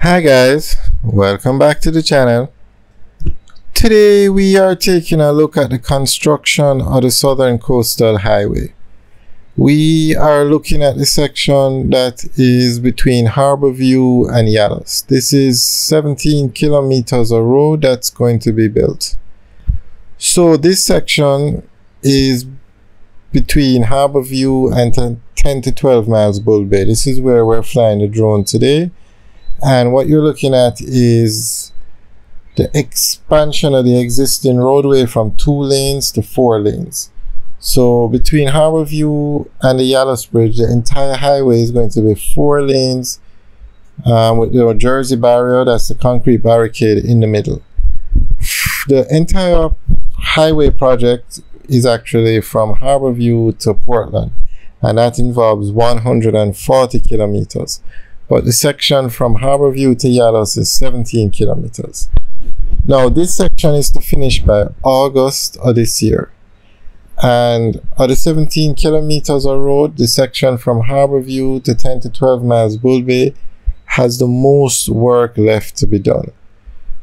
Hi guys, welcome back to the channel. Today we are taking a look at the construction of the Southern Coastal Highway. We are looking at the section that is between Harborview and Yallows. This is 17 kilometers of road that's going to be built. So this section is between Harborview and 10 to 12 miles Bull Bay. This is where we're flying the drone today. And what you're looking at is the expansion of the existing roadway from 2 lanes to 4 lanes. So between Harborview and the Yallows Bridge, the entire highway is going to be 4 lanes with the Jersey barrier, that's the concrete barricade in the middle. The entire highway project is actually from Harborview to Portland, and that involves 140 kilometers. But the section from Harborview to Yallows is 17 kilometers. Now this section is to finish by August of this year. And of the 17 kilometers of road, the section from Harborview to 10 to 12 miles Bull Bay has the most work left to be done.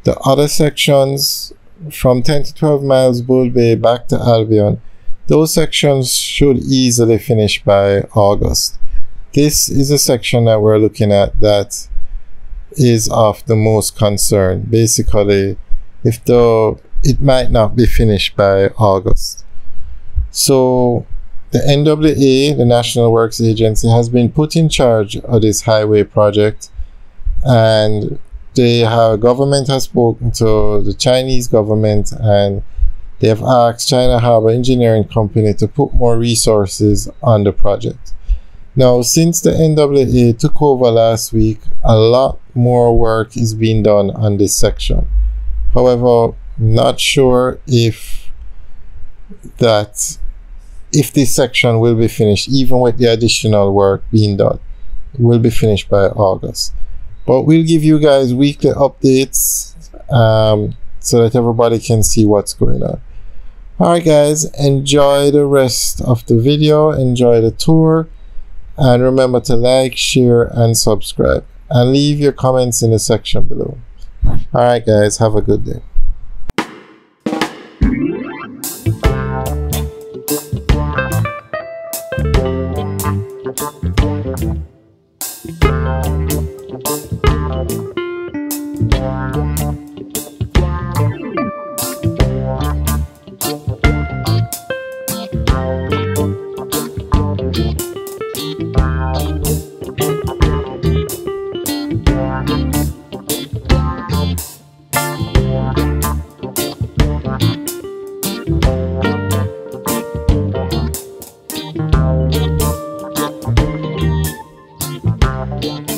The other sections from 10 to 12 miles Bull Bay back to Albion, those sections should easily finish by August. This is a section that we're looking at that is of the most concern. Basically, it might not be finished by August. So the NWA, the National Works Agency, has been put in charge of this highway project, and government has spoken to the Chinese government, and they have asked China Harbour Engineering Company to put more resources on the project. Now, since the NWA took over last week, a lot more work is being done on this section. However, not sure if this section will be finished, even with the additional work being done. It will be finished by August. But we'll give you guys weekly updates so that everybody can see what's going on. Alright guys, enjoy the rest of the video, enjoy the tour. And remember to like, share, and subscribe. And leave your comments in the section below. Alright guys, have a good day. Yeah.